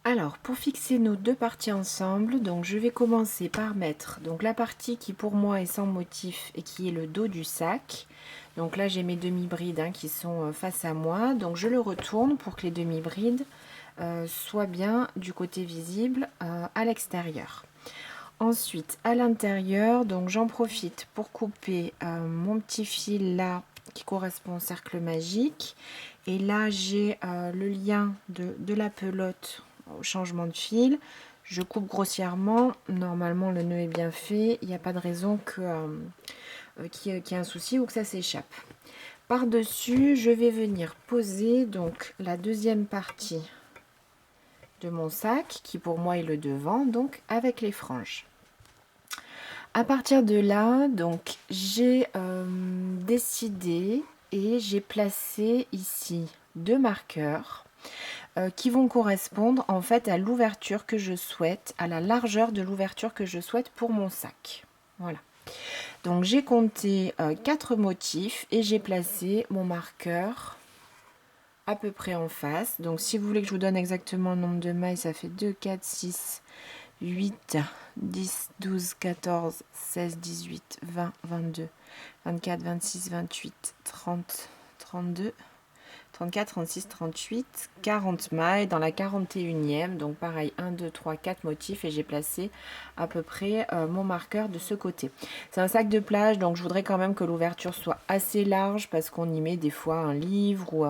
Alors, pour fixer nos deux parties ensemble, donc je vais commencer par mettre donc la partie qui pour moi est sans motif et qui est le dos du sac. Donc là, j'ai mes demi-brides hein, qui sont face à moi. Donc je le retourne pour que les demi-brides soient bien du côté visible à l'extérieur. Ensuite, à l'intérieur, donc j'en profite pour couper mon petit fil là qui correspond au cercle magique. Et là, j'ai le lien de la pelote au changement de fil. Je coupe grossièrement. Normalement, le nœud est bien fait. Il n'y a pas de raison qu'il y ait un souci ou que ça s'échappe. Par-dessus, je vais venir poser donc la deuxième partie de mon sac, qui pour moi est le devant, donc avec les franges. À partir de là, donc j'ai décidé et j'ai placé ici 2 marqueurs qui vont correspondre en fait à l'ouverture que je souhaite, à la largeur de l'ouverture que je souhaite pour mon sac. Voilà. Donc j'ai compté 4 motifs et j'ai placé mon marqueur à peu près en face. Donc si vous voulez que je vous donne exactement le nombre de mailles, ça fait 2, 4, 6, 8, 10, 12, 14, 16, 18, 20, 22, 24, 26, 28, 30, 32, 34, 36, 38, 40 mailles dans la 41e. Donc pareil, 1, 2, 3, 4 motifs et j'ai placé à peu près mon marqueur de ce côté. C'est un sac de plage, donc je voudrais quand même que l'ouverture soit assez large parce qu'on y met des fois un livre ou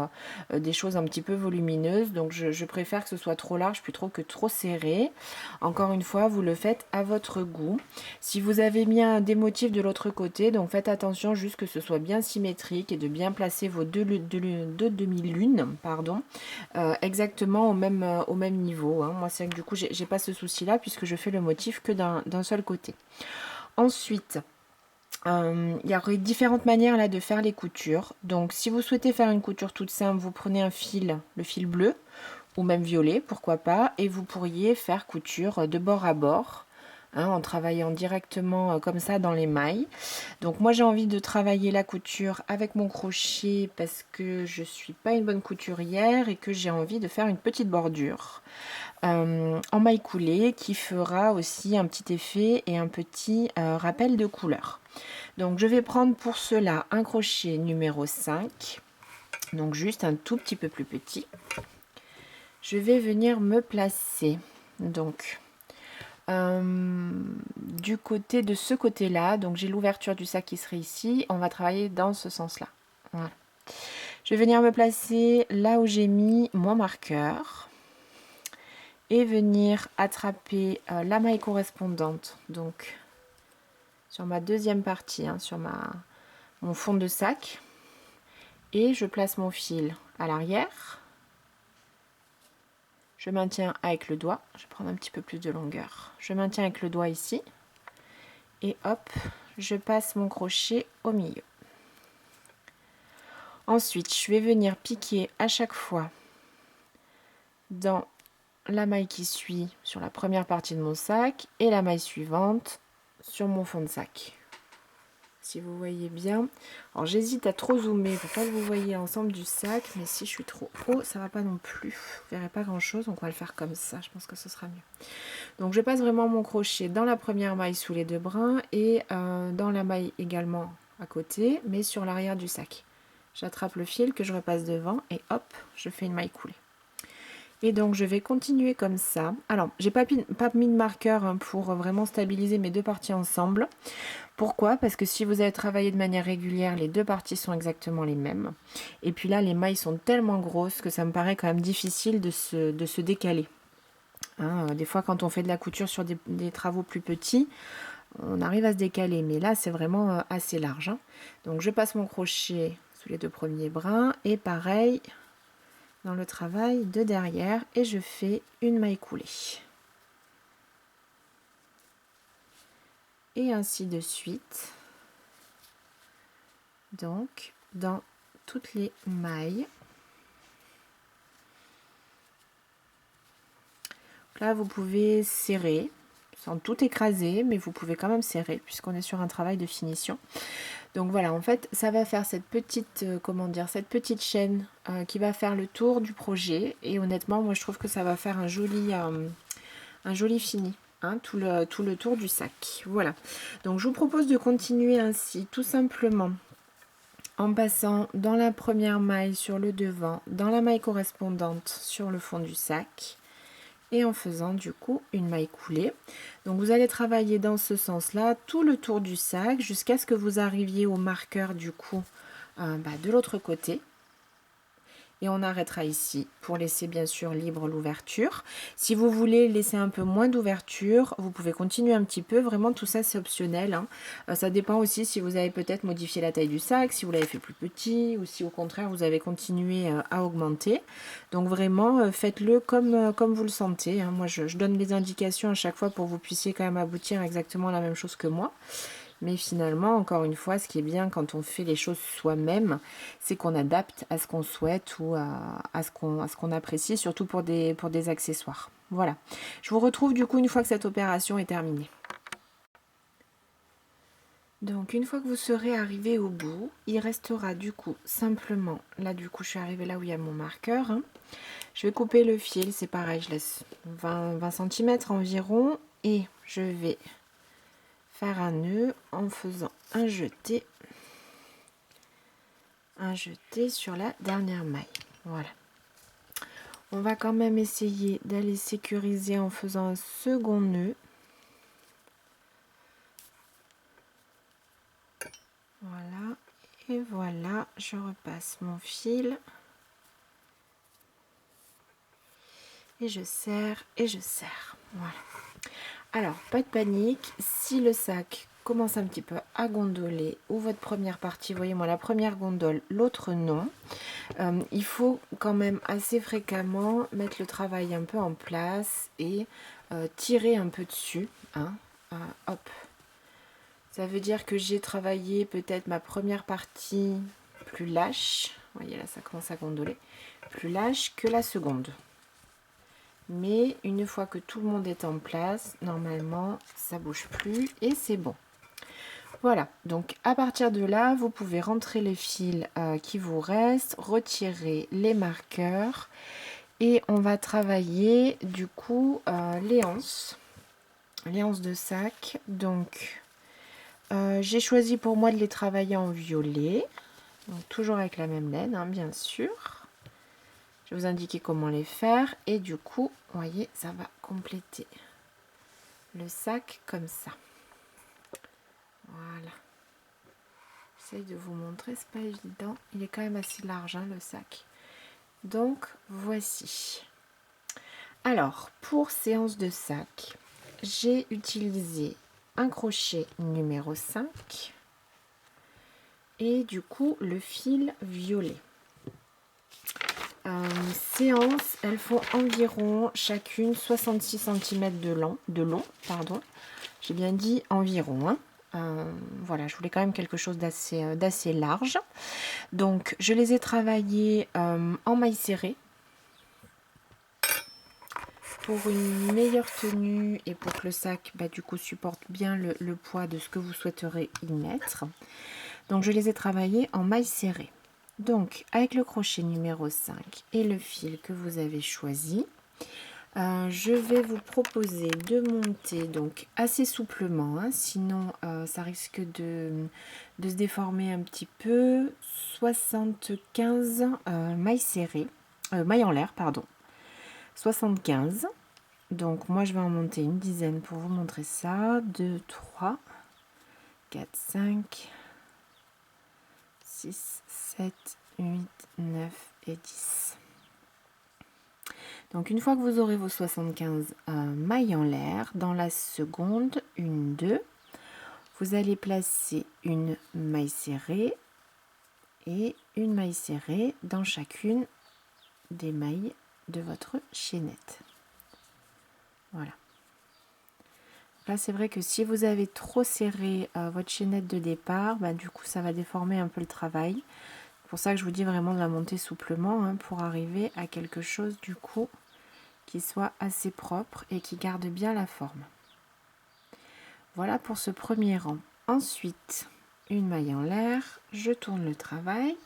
des choses un petit peu volumineuses. Donc je préfère que ce soit trop large plutôt que trop serré. Encore une fois, vous le faites à votre goût. Si vous avez mis des motifs de l'autre côté, donc faites attention juste que ce soit bien symétrique et de bien placer vos deux demi-lunes, pardon, exactement au même niveau. Hein. Moi, c'est que du coup, j'ai pas ce souci-là puisque je fais le motif que d'un seul côté. Ensuite, il y aurait différentes manières là de faire les coutures. Donc, si vous souhaitez faire une couture toute simple, vous prenez un fil, le fil bleu ou même violet, pourquoi pas, et vous pourriez faire couture de bord à bord. Hein, en travaillant directement comme ça dans les mailles. Donc moi j'ai envie de travailler la couture avec mon crochet parce que je suis pas une bonne couturière et que j'ai envie de faire une petite bordure en maille coulée qui fera aussi un petit effet et un petit rappel de couleur. Donc je vais prendre pour cela un crochet numéro 5, donc juste un tout petit peu plus petit. Je vais venir me placer donc du côté de ce côté là, donc j'ai l'ouverture du sac qui serait ici, on va travailler dans ce sens là. Voilà. Je vais venir me placer là où j'ai mis mon marqueur et venir attraper la maille correspondante donc sur ma deuxième partie, hein, sur mon fond de sac, et je place mon fil à l'arrière. Je maintiens avec le doigt, je vais prendre un petit peu plus de longueur, je maintiens avec le doigt ici et hop, je passe mon crochet au milieu. Ensuite, je vais venir piquer à chaque fois dans la maille qui suit sur la première partie de mon sac et la maille suivante sur mon fond de sac. Si vous voyez bien. Alors j'hésite à trop zoomer pour pas que vous voyez l'ensemble du sac, mais si je suis trop haut, ça va pas non plus. Vous verrez pas grand chose, donc on va le faire comme ça, je pense que ce sera mieux. Donc je passe vraiment mon crochet dans la première maille sous les 2 brins et dans la maille également à côté, mais sur l'arrière du sac. J'attrape le fil que je repasse devant et hop, je fais une maille coulée. Et donc je vais continuer comme ça. Alors j'ai pas mis de marqueur pour vraiment stabiliser mes deux parties ensemble. Pourquoi? Parce que si vous avez travaillé de manière régulière, les deux parties sont exactement les mêmes. Et puis là, les mailles sont tellement grosses que ça me paraît quand même difficile de se décaler. Hein, des fois, quand on fait de la couture sur des travaux plus petits, on arrive à se décaler. Mais là, c'est vraiment assez large. Hein. Donc, je passe mon crochet sous les 2 premiers brins. Et pareil, dans le travail de derrière. Et je fais une maille coulée. Et ainsi de suite. Donc, dans toutes les mailles. Donc là, vous pouvez serrer, sans tout écraser, mais vous pouvez quand même serrer, puisqu'on est sur un travail de finition. Donc voilà, en fait, ça va faire cette petite, cette petite chaîne qui va faire le tour du projet. Et honnêtement, moi, je trouve que ça va faire un joli fini. Hein, tout le tour du sac. Voilà. Donc je vous propose de continuer ainsi, tout simplement, en passant dans la première maille sur le devant, dans la maille correspondante sur le fond du sac, et en faisant du coup une maille coulée. Donc vous allez travailler dans ce sens-là tout le tour du sac jusqu'à ce que vous arriviez au marqueur du coup de l'autre côté. Et on arrêtera ici pour laisser bien sûr libre l'ouverture. Si vous voulez laisser un peu moins d'ouverture, vous pouvez continuer un petit peu. Vraiment, tout ça, c'est optionnel. Hein. Ça dépend aussi si vous avez peut-être modifié la taille du sac, si vous l'avez fait plus petit ou si au contraire, vous avez continué à augmenter. Donc vraiment, faites-le comme vous le sentez. Hein. Moi, je donne les indications à chaque fois pour que vous puissiez quand même aboutir exactement à la même chose que moi. Mais finalement, encore une fois, ce qui est bien quand on fait les choses soi-même, c'est qu'on adapte à ce qu'on souhaite ou à ce qu'on apprécie, surtout pour des accessoires. Voilà. Je vous retrouve du coup une fois que cette opération est terminée. Donc une fois que vous serez arrivé au bout, il restera du coup simplement, là du coup je suis arrivée là où il y a mon marqueur. Hein. Je vais couper le fil, c'est pareil, je laisse 20 cm environ et je vais faire un nœud en faisant un jeté sur la dernière maille. Voilà. On va quand même essayer d'aller sécuriser en faisant un second nœud. Voilà. Et voilà, je repasse mon fil. Et je serre et je serre. Voilà. Alors, pas de panique. Si le sac commence un petit peu à gondoler ou votre première partie, voyez moi la première gondole, l'autre non, il faut quand même assez fréquemment mettre le travail un peu en place et tirer un peu dessus. Hein. Hop. Ça veut dire que j'ai travaillé peut-être ma première partie plus lâche. Vous voyez là, ça commence à gondoler. Plus lâche que la seconde. Mais une fois que tout le monde est en place, normalement, ça bouge plus et c'est bon. Voilà, donc à partir de là, vous pouvez rentrer les fils qui vous restent, retirer les marqueurs et on va travailler du coup les anses de sac. Donc, j'ai choisi pour moi de les travailler en violet, donc toujours avec la même laine, hein, bien sûr. Je vais vous indiquer comment les faire et du coup, vous voyez, ça va compléter le sac comme ça. Voilà. J'essaye de vous montrer, c'est pas évident. Il est quand même assez large, hein, le sac. Donc, voici. Alors, pour séance de sac, j'ai utilisé un crochet numéro 5 et du coup, le fil violet. Séances, elles font environ chacune 66 cm de long, pardon. J'ai bien dit environ. Hein. Voilà, je voulais quand même quelque chose d'assez large. Donc je les ai travaillés en maille serrée pour une meilleure tenue et pour que le sac du coup supporte bien le poids de ce que vous souhaiterez y mettre. Donc je les ai travaillés en maille serrée. Donc avec le crochet numéro 5 et le fil que vous avez choisi, je vais vous proposer de monter donc assez souplement, hein, sinon ça risque de se déformer un petit peu. 75 mailles serrées, mailles en l'air, pardon. 75. Donc moi je vais en monter une dizaine pour vous montrer ça. 2, 3, 4, 5, 6, 7, 8, 9 et 10. Donc une fois que vous aurez vos 75 mailles en l'air, dans la seconde, 1, 2, vous allez placer une maille serrée et une maille serrée dans chacune des mailles de votre chaînette. Voilà. Là c'est vrai que si vous avez trop serré votre chaînette de départ, du coup ça va déformer un peu le travail. C'est pour ça que je vous dis vraiment de la monter souplement, hein, pour arriver à quelque chose du coup qui soit assez propre et qui garde bien la forme. Voilà pour ce premier rang. Ensuite, une maille en l'air, je tourne le travail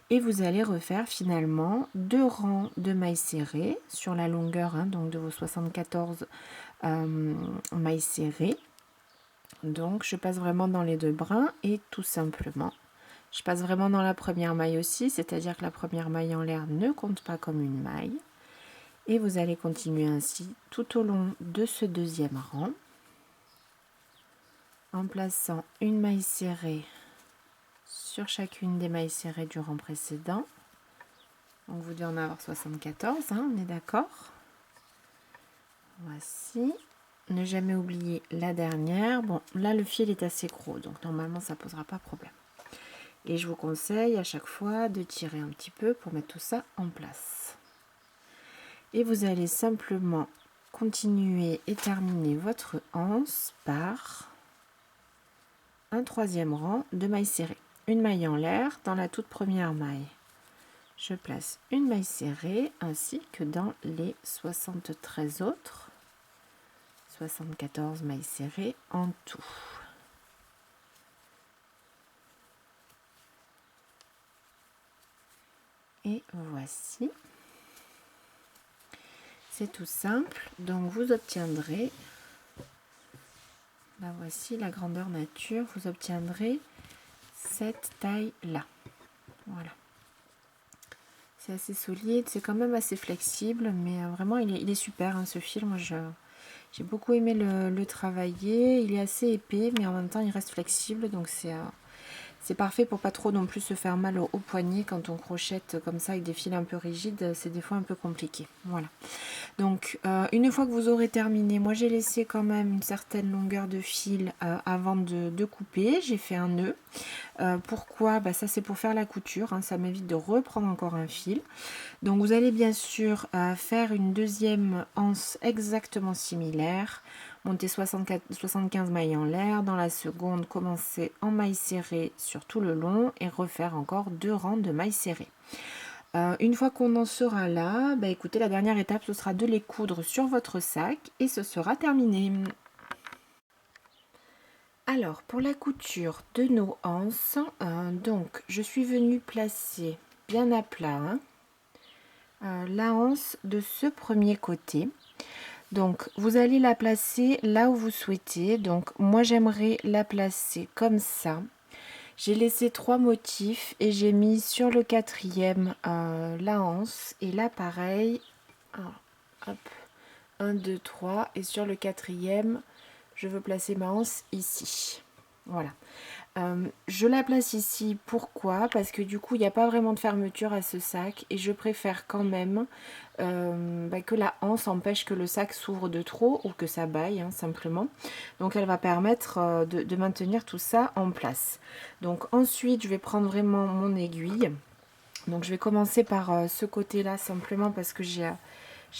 et vous allez refaire finalement 2 rangs de mailles serrées sur la longueur, hein, donc de vos 74 mailles serrées. Donc je passe vraiment dans les 2 brins et tout simplement je passe vraiment dans la première maille aussi, c'est-à-dire que la première maille en l'air ne compte pas comme une maille. Et vous allez continuer ainsi tout au long de ce deuxième rang, en plaçant une maille serrée sur chacune des mailles serrées du rang précédent. Donc vous devez en avoir 74, hein, on est d'accord. Voici. Ne jamais oublier la dernière. Bon, là le fil est assez gros, donc normalement ça ne posera pas problème. Et je vous conseille à chaque fois de tirer un petit peu pour mettre tout ça en place. Et vous allez simplement continuer et terminer votre anse par un troisième rang de mailles serrées. Une maille en l'air dans la toute première maille. Je place une maille serrée ainsi que dans les 73 autres. 74 mailles serrées en tout. Et voici. C'est tout simple. Donc vous obtiendrez, là voici la grandeur nature, vous obtiendrez cette taille là. Voilà. C'est assez solide, c'est quand même assez flexible, mais vraiment il est super, hein, ce fil. Moi j'ai beaucoup aimé le travailler. Il est assez épais, mais en même temps il reste flexible, donc c'est parfait pour pas trop non plus se faire mal au poignet quand on crochette comme ça avec des fils un peu rigides. C'est des fois un peu compliqué. Voilà. Donc une fois que vous aurez terminé, moi j'ai laissé quand même une certaine longueur de fil avant de couper. J'ai fait un nœud. Pourquoi? Ça c'est pour faire la couture, hein, ça m'évite de reprendre encore un fil. Donc vous allez bien sûr faire une deuxième anse exactement similaire, monter 75 mailles en l'air, dans la seconde commencer en mailles serrées sur tout le long et refaire encore 2 rangs de mailles serrées. Une fois qu'on en sera là, écoutez, la dernière étape ce sera de les coudre sur votre sac et ce sera terminé. Alors pour la couture de nos anses, donc je suis venue placer bien à plat, hein, la anse de ce premier côté. Donc vous allez la placer là où vous souhaitez. Donc moi j'aimerais la placer comme ça. J'ai laissé 3 motifs et j'ai mis sur le quatrième la anse. Et là pareil, hop, 1, 2, 3. Et sur le quatrième, je veux placer ma anse ici. Voilà. Je la place ici, pourquoi? Parce que du coup il n'y a pas vraiment de fermeture à ce sac et je préfère quand même que la anse empêche que le sac s'ouvre de trop ou que ça baille, hein, simplement. Donc elle va permettre de maintenir tout ça en place. Donc ensuite je vais prendre vraiment mon aiguille. Donc je vais commencer par ce côté là simplement parce que j'ai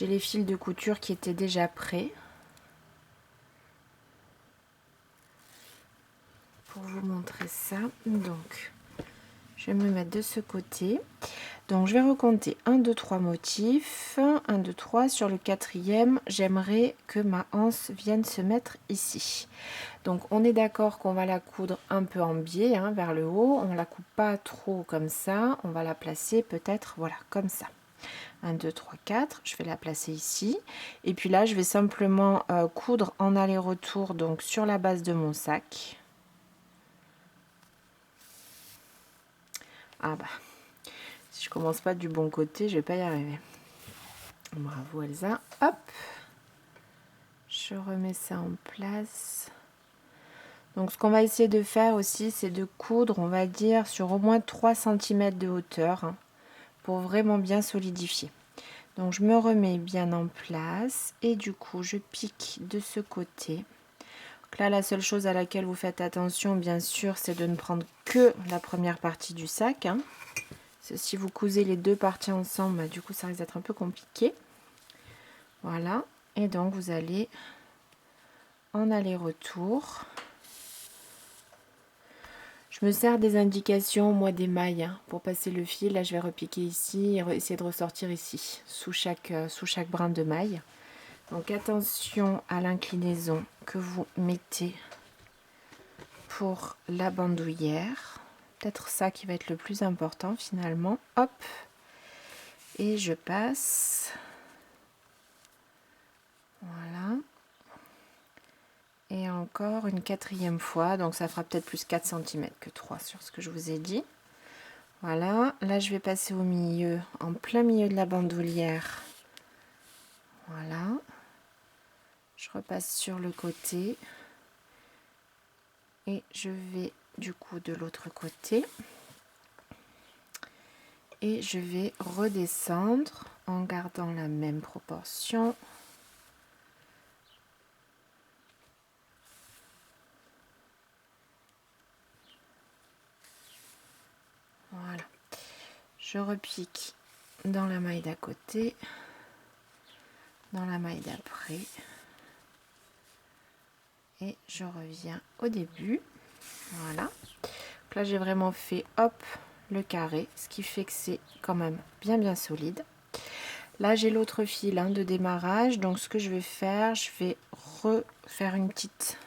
les fils de couture qui étaient déjà prêts. pour vous montrer ça. Donc, je vais me mettre de ce côté. Donc, je vais recompter 1, 2, 3 motifs. 1, 2, 3. Sur le quatrième, j'aimerais que ma anse vienne se mettre ici. Donc, on est d'accord qu'on va la coudre un peu en biais, hein, vers le haut. On ne la coupe pas trop comme ça. On va la placer peut-être, voilà, comme ça. 1, 2, 3, 4. Je vais la placer ici. Et puis là, je vais simplement coudre en aller-retour, donc sur la base de mon sac. Ah bah, si je commence pas du bon côté, je vais pas y arriver. Bravo Elsa. Hop, je remets ça en place. Donc ce qu'on va essayer de faire aussi, c'est de coudre, on va dire, sur au moins 3 cm de hauteur, hein, pour vraiment bien solidifier. Donc je me remets bien en place et du coup je pique de ce côté. Donc là, la seule chose à laquelle vous faites attention, bien sûr, c'est de ne prendre que la première partie du sac, hein. Si vous cousez les deux parties ensemble, bah, du coup ça risque d'être un peu compliqué. Voilà, et donc vous allez en aller-retour. Je me sers des indications, moi, des mailles, hein, pour passer le fil. Là je vais repiquer ici et essayer de ressortir ici sous chaque brin de maille. Donc attention à l'inclinaison que vous mettez pour la bandoulière. Peut-être ça qui va être le plus important finalement. Hop, et je passe. Voilà. Et encore une quatrième fois, donc ça fera peut-être plus 4 cm que 3 sur ce que je vous ai dit. Voilà, là je vais passer au milieu, en plein milieu de la bandoulière. Voilà. Je repasse sur le côté. Et je vais du coup de l'autre côté. Et je vais redescendre en gardant la même proportion. Voilà. Je repique dans la maille d'à côté, dans la maille d'après. Et je reviens au début. Voilà. Donc là, j'ai vraiment fait hop le carré, ce qui fait que c'est quand même bien solide. Là j'ai l'autre fil, hein, de démarrage, donc ce que je vais faire, je vais refaire une petite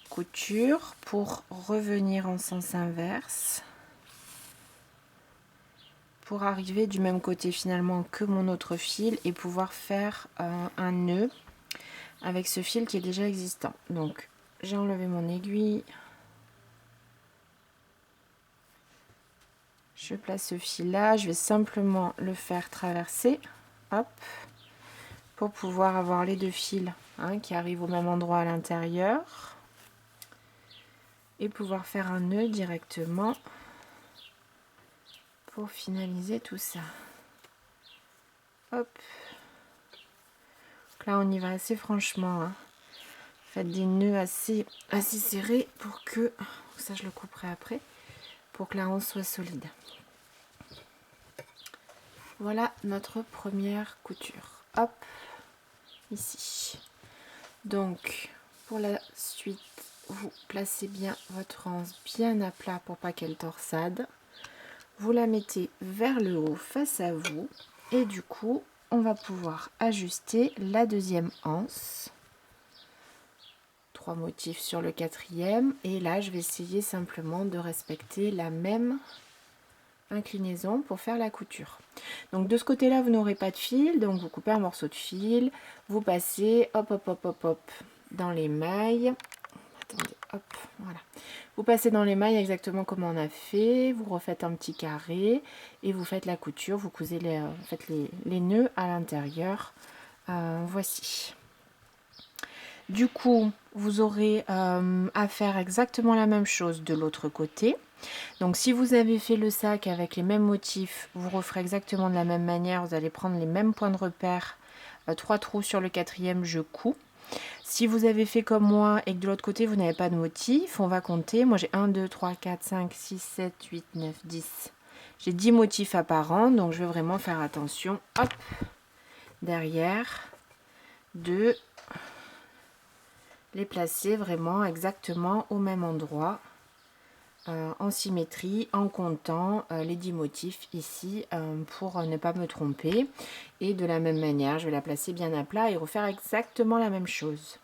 couture pour revenir en sens inverse, pour arriver du même côté finalement que mon autre fil et pouvoir faire un nœud avec ce fil qui est déjà existant. Donc j'ai enlevé mon aiguille. Je place ce fil là, je vais simplement le faire traverser, hop, pour pouvoir avoir les deux fils, hein, qui arrivent au même endroit à l'intérieur et pouvoir faire un nœud directement pour finaliser tout ça. Hop. Donc là on y va assez franchement, hein. Faites des nœuds assez serrés pour que, ça je le couperai après, pour que la hanche soit solide. Voilà notre première couture. Hop, ici. Donc, pour la suite, vous placez bien votre anse bien à plat pour pas qu'elle torsade. Vous la mettez vers le haut face à vous. Et du coup, on va pouvoir ajuster la deuxième anse. 3 motifs sur le quatrième. Et là, je vais essayer simplement de respecter la même inclinaison pour faire la couture. Donc de ce côté là vous n'aurez pas de fil, donc vous coupez un morceau de fil, vous passez hop dans les mailles. Attendez, hop, voilà, vous passez dans les mailles exactement comme on a fait, vous refaites un petit carré et vous faites la couture, vous cousez faites les nœuds à l'intérieur. Voici. Du coup vous aurez à faire exactement la même chose de l'autre côté. Donc si vous avez fait le sac avec les mêmes motifs, vous referez exactement de la même manière. Vous allez prendre les mêmes points de repère, 3 trous sur le quatrième, je couds. Si vous avez fait comme moi et que de l'autre côté vous n'avez pas de motif, on va compter. Moi j'ai 1, 2, 3, 4, 5, 6, 7, 8, 9, 10. J'ai 10 motifs apparents, donc je vais vraiment faire attention. Hop, derrière, 2, les placer vraiment exactement au même endroit, en symétrie, en comptant les 10 motifs ici pour ne pas me tromper. Et de la même manière, je vais la placer bien à plat et refaire exactement la même chose.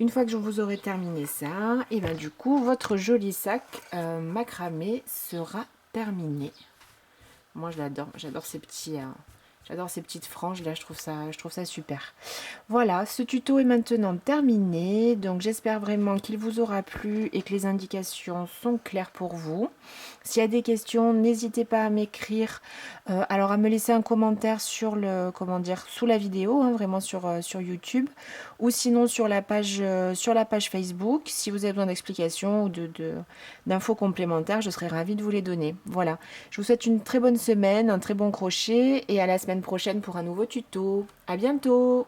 Une fois que je vous aurai terminé ça, et bien du coup, votre joli sac macramé sera terminé. Moi, je l'adore. J'adore ces petits, j'adore ces petites franges là. Je trouve ça super. Voilà, ce tuto est maintenant terminé. Donc, j'espère vraiment qu'il vous aura plu et que les indications sont claires pour vous. S'il y a des questions, n'hésitez pas à m'écrire. Alors, à me laisser un commentaire sur le, comment dire, sous la vidéo, hein, vraiment sur YouTube, ou sinon sur la page Facebook. Si vous avez besoin d'explications ou d'infos complémentaires, je serai ravie de vous les donner. Voilà. Je vous souhaite une très bonne semaine, un très bon crochet et à la semaine prochaine pour un nouveau tuto. À bientôt!